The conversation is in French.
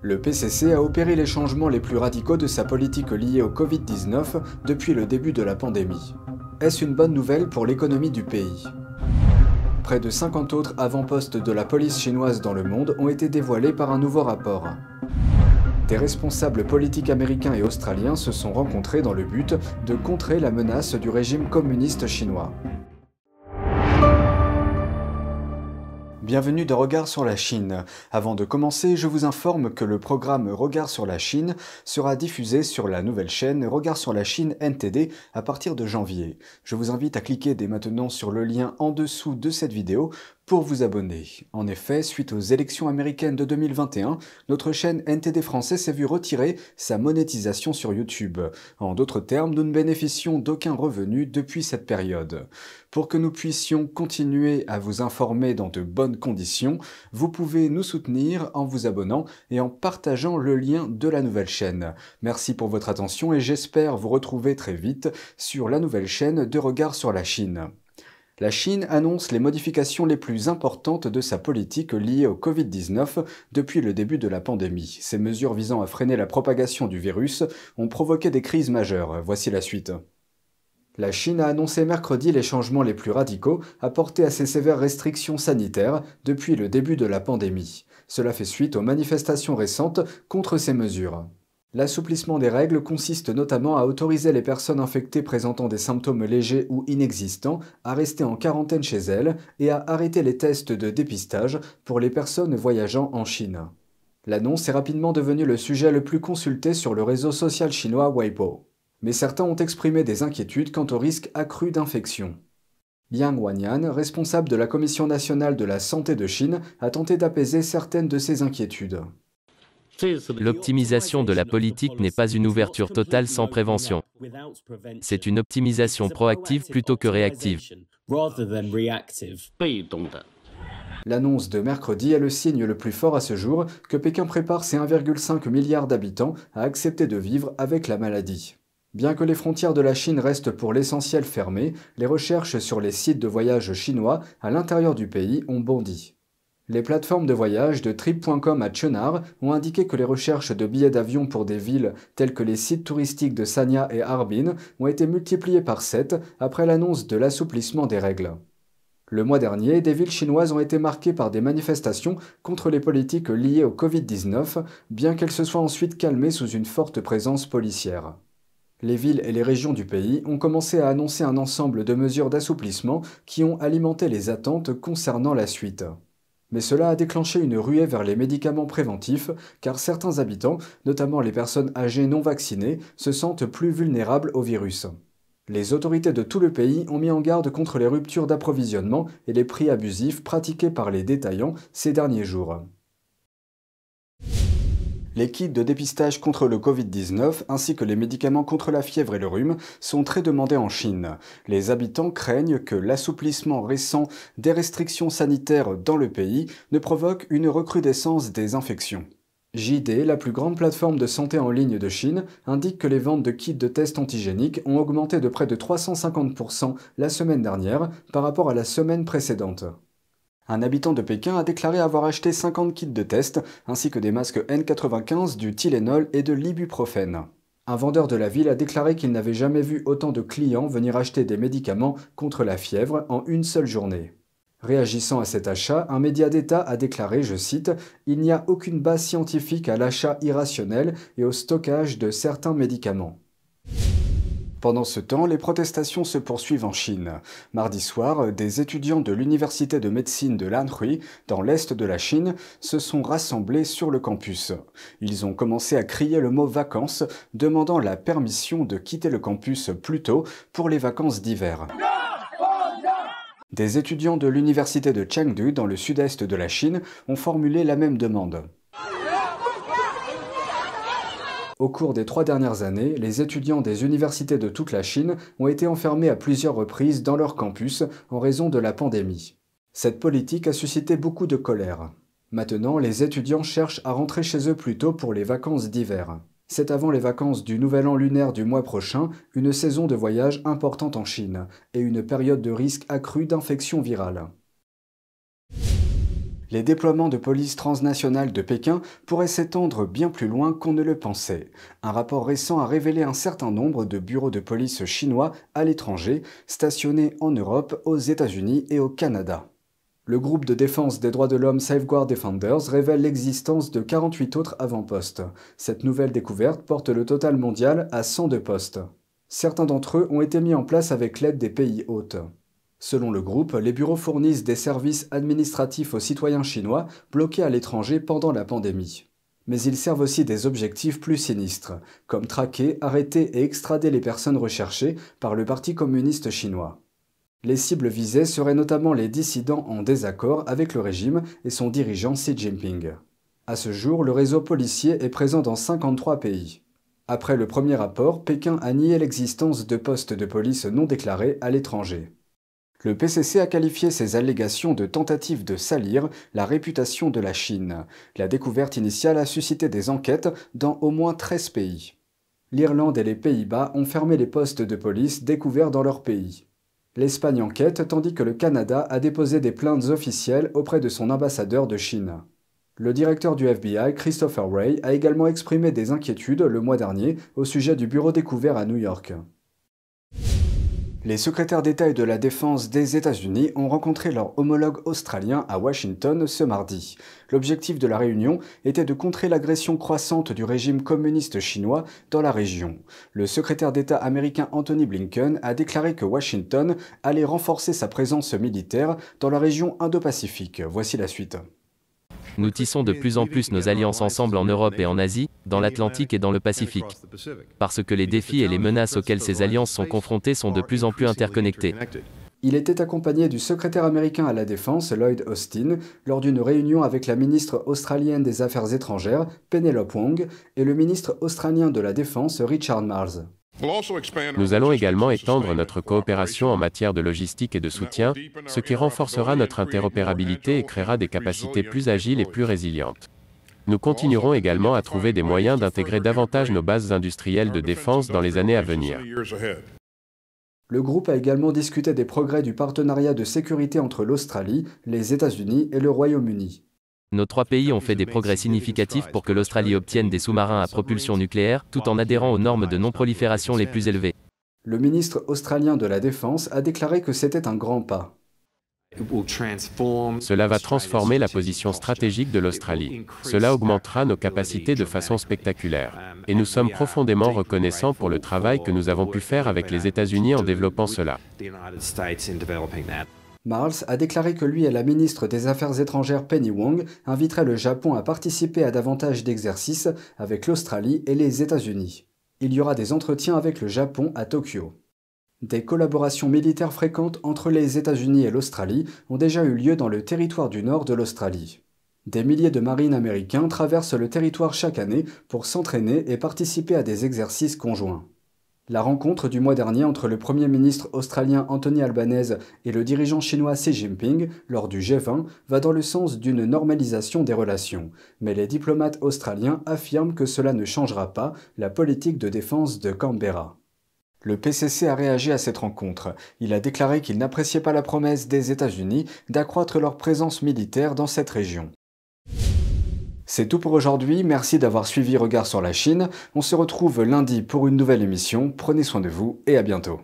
Le PCC a opéré les changements les plus radicaux de sa politique liée au Covid-19 depuis le début de la pandémie. Est-ce une bonne nouvelle pour l'économie du pays? Près de 50 autres avant-postes de la police chinoise dans le monde ont été dévoilés par un nouveau rapport. Des responsables politiques américains et australiens se sont rencontrés dans le but de contrer la menace du régime communiste chinois. Bienvenue dans Regard sur la Chine. Avant de commencer, je vous informe que le programme Regard sur la Chine sera diffusé sur la nouvelle chaîne Regard sur la Chine NTD à partir de janvier. Je vous invite à cliquer dès maintenant sur le lien en dessous de cette vidéo pour vous abonner. En effet, suite aux élections américaines de 2021, notre chaîne NTD français s'est vue retirer sa monétisation sur YouTube. En d'autres termes, nous ne bénéficions d'aucun revenu depuis cette période. Pour que nous puissions continuer à vous informer dans de bonnes conditions, vous pouvez nous soutenir en vous abonnant et en partageant le lien de la nouvelle chaîne. Merci pour votre attention et j'espère vous retrouver très vite sur la nouvelle chaîne de Regard sur la Chine. La Chine annonce les modifications les plus importantes de sa politique liée au Covid-19 depuis le début de la pandémie. Ces mesures visant à freiner la propagation du virus ont provoqué des crises majeures. Voici la suite. La Chine a annoncé mercredi les changements les plus radicaux apportés à ces sévères restrictions sanitaires depuis le début de la pandémie. Cela fait suite aux manifestations récentes contre ces mesures. L'assouplissement des règles consiste notamment à autoriser les personnes infectées présentant des symptômes légers ou inexistants à rester en quarantaine chez elles et à arrêter les tests de dépistage pour les personnes voyageant en Chine. L'annonce est rapidement devenue le sujet le plus consulté sur le réseau social chinois Weibo. Mais certains ont exprimé des inquiétudes quant au risque accru d'infection. Liang Wanyan, responsable de la Commission nationale de la santé de Chine, a tenté d'apaiser certaines de ces inquiétudes. L'optimisation de la politique n'est pas une ouverture totale sans prévention. C'est une optimisation proactive plutôt que réactive. L'annonce de mercredi est le signe le plus fort à ce jour que Pékin prépare ses 1,5 milliard d'habitants à accepter de vivre avec la maladie. Bien que les frontières de la Chine restent pour l'essentiel fermées, les recherches sur les sites de voyage chinois à l'intérieur du pays ont bondi. Les plateformes de voyage de Trip.com à Cheonar ont indiqué que les recherches de billets d'avion pour des villes telles que les sites touristiques de Sanya et Harbin ont été multipliées par 7 après l'annonce de l'assouplissement des règles. Le mois dernier, des villes chinoises ont été marquées par des manifestations contre les politiques liées au Covid-19, bien qu'elles se soient ensuite calmées sous une forte présence policière. Les villes et les régions du pays ont commencé à annoncer un ensemble de mesures d'assouplissement qui ont alimenté les attentes concernant la suite. Mais cela a déclenché une ruée vers les médicaments préventifs, car certains habitants, notamment les personnes âgées non vaccinées, se sentent plus vulnérables au virus. Les autorités de tout le pays ont mis en garde contre les ruptures d'approvisionnement et les prix abusifs pratiqués par les détaillants ces derniers jours. Les kits de dépistage contre le Covid-19 ainsi que les médicaments contre la fièvre et le rhume sont très demandés en Chine. Les habitants craignent que l'assouplissement récent des restrictions sanitaires dans le pays ne provoque une recrudescence des infections. JD, la plus grande plateforme de santé en ligne de Chine, indique que les ventes de kits de tests antigéniques ont augmenté de près de 350% la semaine dernière par rapport à la semaine précédente. Un habitant de Pékin a déclaré avoir acheté 50 kits de tests, ainsi que des masques N95, du Tylenol et de l'ibuprofène. Un vendeur de la ville a déclaré qu'il n'avait jamais vu autant de clients venir acheter des médicaments contre la fièvre en une seule journée. Réagissant à cet achat, un média d'État a déclaré, je cite, « Il n'y a aucune base scientifique à l'achat irrationnel et au stockage de certains médicaments ». Pendant ce temps, les protestations se poursuivent en Chine. Mardi soir, des étudiants de l'université de médecine de Lanhui, dans l'est de la Chine, se sont rassemblés sur le campus. Ils ont commencé à crier le mot « vacances », demandant la permission de quitter le campus plus tôt pour les vacances d'hiver. Des étudiants de l'université de Chengdu, dans le sud-est de la Chine, ont formulé la même demande. Au cours des 3 dernières années, les étudiants des universités de toute la Chine ont été enfermés à plusieurs reprises dans leur campus en raison de la pandémie. Cette politique a suscité beaucoup de colère. Maintenant, les étudiants cherchent à rentrer chez eux plus tôt pour les vacances d'hiver. C'est avant les vacances du Nouvel An lunaire du mois prochain, une saison de voyage importante en Chine et une période de risque accru d'infection virale. Les déploiements de police transnationale de Pékin pourraient s'étendre bien plus loin qu'on ne le pensait. Un rapport récent a révélé un certain nombre de bureaux de police chinois à l'étranger, stationnés en Europe, aux États-Unis et au Canada. Le groupe de défense des droits de l'homme Safeguard Defenders révèle l'existence de 48 autres avant-postes. Cette nouvelle découverte porte le total mondial à 102 postes. Certains d'entre eux ont été mis en place avec l'aide des pays hôtes. Selon le groupe, les bureaux fournissent des services administratifs aux citoyens chinois bloqués à l'étranger pendant la pandémie. Mais ils servent aussi des objectifs plus sinistres, comme traquer, arrêter et extrader les personnes recherchées par le Parti communiste chinois. Les cibles visées seraient notamment les dissidents en désaccord avec le régime et son dirigeant Xi Jinping. À ce jour, le réseau policier est présent dans 53 pays. Après le premier rapport, Pékin a nié l'existence de postes de police non déclarés à l'étranger. Le PCC a qualifié ces allégations de tentatives de salir la réputation de la Chine. La découverte initiale a suscité des enquêtes dans au moins 13 pays. L'Irlande et les Pays-Bas ont fermé les postes de police découverts dans leur pays. L'Espagne enquête tandis que le Canada a déposé des plaintes officielles auprès de son ambassadeur de Chine. Le directeur du FBI, Christopher Wray, a également exprimé des inquiétudes le mois dernier au sujet du bureau découvert à New York. Les secrétaires d'État et de la Défense des États-Unis ont rencontré leur homologue australien à Washington ce mardi. L'objectif de la réunion était de contrer l'agression croissante du régime communiste chinois dans la région. Le secrétaire d'État américain Antony Blinken a déclaré que Washington allait renforcer sa présence militaire dans la région Indo-Pacifique. Voici la suite. Nous tissons de plus en plus nos alliances ensemble en Europe et en Asie, dans l'Atlantique et dans le Pacifique. Parce que les défis et les menaces auxquelles ces alliances sont confrontées sont de plus en plus interconnectés. Il était accompagné du secrétaire américain à la Défense, Lloyd Austin, lors d'une réunion avec la ministre australienne des Affaires étrangères, Penelope Wong, et le ministre australien de la Défense, Richard Marles. Nous allons également étendre notre coopération en matière de logistique et de soutien, ce qui renforcera notre interopérabilité et créera des capacités plus agiles et plus résilientes. Nous continuerons également à trouver des moyens d'intégrer davantage nos bases industrielles de défense dans les années à venir. Le groupe a également discuté des progrès du partenariat de sécurité entre l'Australie, les États-Unis et le Royaume-Uni. Nos trois pays ont fait des progrès significatifs pour que l'Australie obtienne des sous-marins à propulsion nucléaire, tout en adhérant aux normes de non-prolifération les plus élevées. Le ministre australien de la Défense a déclaré que c'était un grand pas. Cela va transformer la position stratégique de l'Australie. Cela augmentera nos capacités de façon spectaculaire. Et nous sommes profondément reconnaissants pour le travail que nous avons pu faire avec les États-Unis en développant cela. Marles a déclaré que lui et la ministre des Affaires étrangères Penny Wong inviteraient le Japon à participer à davantage d'exercices avec l'Australie et les États-Unis. Il y aura des entretiens avec le Japon à Tokyo. Des collaborations militaires fréquentes entre les États-Unis et l'Australie ont déjà eu lieu dans le territoire du nord de l'Australie. Des milliers de marines américains traversent le territoire chaque année pour s'entraîner et participer à des exercices conjoints. La rencontre du mois dernier entre le Premier ministre australien Anthony Albanese et le dirigeant chinois Xi Jinping, lors du G20, va dans le sens d'une normalisation des relations. Mais les diplomates australiens affirment que cela ne changera pas la politique de défense de Canberra. Le PCC a réagi à cette rencontre. Il a déclaré qu'il n'appréciait pas la promesse des États-Unis d'accroître leur présence militaire dans cette région. C'est tout pour aujourd'hui, merci d'avoir suivi Regard sur la Chine. On se retrouve lundi pour une nouvelle émission, prenez soin de vous et à bientôt.